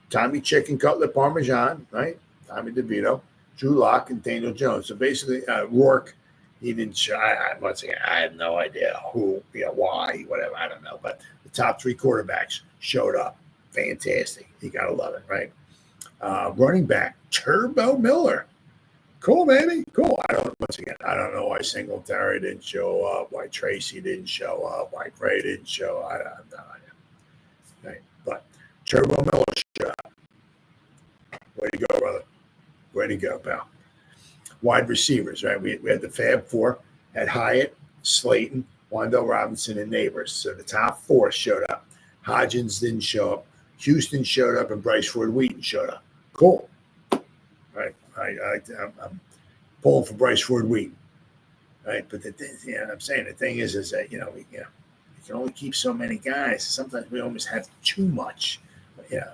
[SPEAKER 1] Tommy Chicken Cutlet Parmesan, right? Tommy DeVito, Drew Lock, and Daniel Jones. So basically, Rourke, He didn't show. Once again, I have no idea who, why, whatever. I don't know. But the top 3 quarterbacks showed up. Fantastic. You got to love it, right? Running back, Turbo Miller. Cool, baby. Cool. I don't know why Singletary didn't show up, why Tracy didn't show up, why Gray didn't show up. I have no idea. Right. But Turbo Miller showed up. Way to go, brother. Way to go, pal. Wide receivers, right? We had the Fab 4, had Hyatt, Slayton, Wan'Dale Robinson, and Neighbors. So the top 4 showed up. Hodgins didn't show up. Houston showed up, and Bryce Ford Wheaton showed up. Cool. Right. I'm pulling for Bryce Ford Wheaton. Right. But I'm saying the thing is that, we can only keep so many guys. Sometimes we almost have too much.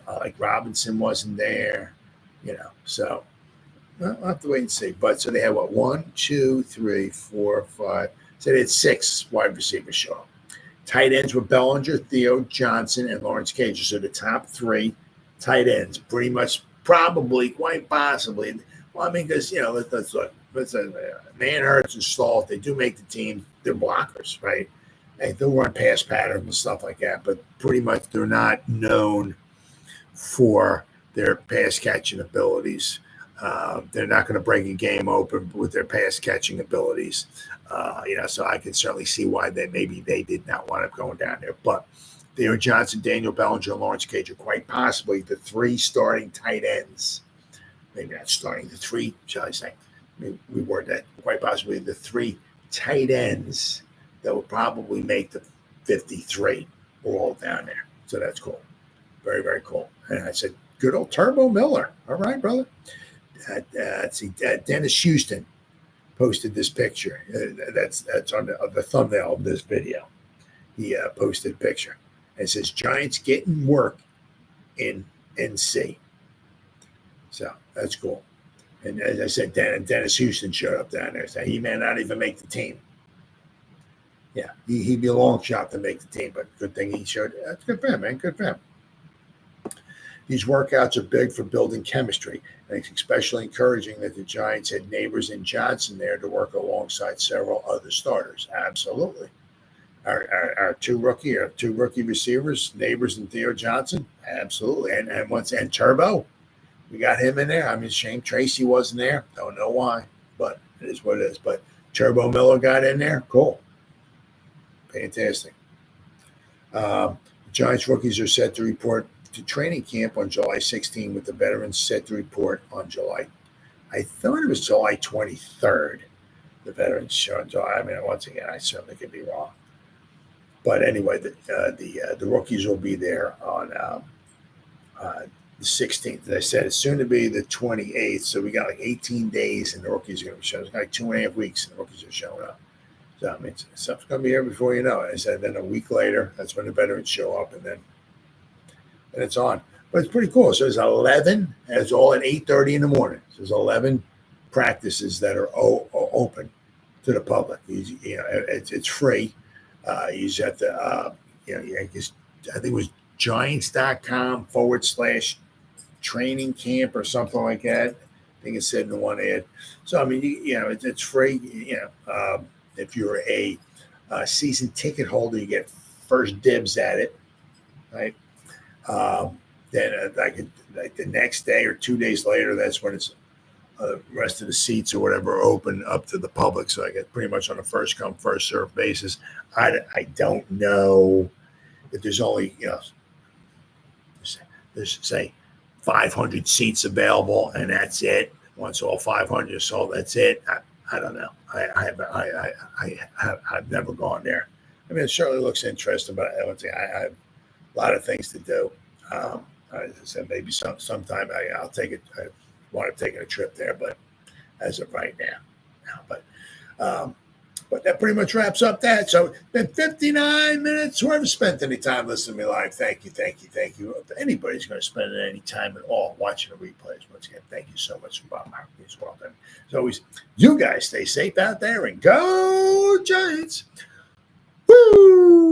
[SPEAKER 1] Like Robinson wasn't there, so we'll have to wait and see. But so they had 1, 2, 3, 4, 5. So they had 6 wide receivers show up. Tight ends were Bellinger, Theo Johnson, and Lawrence Cager. So the top 3 tight ends, pretty much, probably, quite possibly. Well, I mean, because, let's look. Manhurts and Stall, they do make the team. They're blockers, right? And they'll run pass patterns and stuff like that. But pretty much they're not known for their pass catching abilities. They're not going to break a game open with their pass catching abilities. So I can certainly see why they did not want him going down there. But Theo Johnson, Daniel Bellinger, and Lawrence Cage are quite possibly the 3 starting tight ends. Maybe not starting, the 3, shall I say. We word that. Quite possibly the 3 tight ends that will probably make the 53. We're all down there. So that's cool. Very, very cool. And I said, good old Turbo Miller. All right, brother. Let's see. Dennis Houston posted this picture. That's on the thumbnail of this video. He posted a picture. It says, Giants getting work in NC. So that's cool. And as I said, Dennis Houston showed up down there. So he may not even make the team. Yeah, he'd be a long shot to make the team, but good thing he showed. That's good for him, man. Good for him. These workouts are big for building chemistry, and it's especially encouraging that the Giants had Neighbors and Johnson there to work alongside several other starters. Absolutely. Our two rookie receivers, Neighbors and Theo Johnson. Absolutely. And Turbo, we got him in there. I mean, shame Tracy wasn't there. Don't know why, but it is what it is. But Turbo Miller got in there. Cool. Fantastic. Giants rookies are set to report to training camp on July 16, with the veterans set to report on July. I thought it was July 23rd. The veterans showed July. I mean, once again, I certainly could be wrong. But anyway, the rookies will be there on the 16th. As I said, it's soon to be the 28th. So we got like 18 days, and the rookies are going to be showing. It's like 2.5 weeks, and the rookies are showing up. So I mean, stuff's going to be here before you know it. I said, then a week later, that's when the veterans show up, and it's on. But it's pretty cool. So there's 11, and it's all at 8:30 in the morning. So there's 11 practices that are open to the public. It's free. You just have to, I think it was giants.com/training camp or something like that. I think it said in the one ad. So, I mean, it's free. If you're a season ticket holder, you get first dibs at it, right? Then like the next day or 2 days later, that's when it's the rest of the seats or whatever are open up to the public. So I get pretty much on a first come, first serve basis. I don't know if there's only, there's say 500 seats available and that's it. Once all 500 are sold, that's it. I don't know. I've never gone there. I mean, it certainly looks interesting, but I have a lot of things to do. As I said, maybe sometime I'll take it. I want to take a trip there, but as of right now. But that pretty much wraps up that. So been 59 minutes. Whoever spent any time listening to me live, thank you. If anybody's going to spend any time at all watching the replays, once again, thank you so much for Bob Markley as well. And as always, you guys stay safe out there and go Giants. Woo!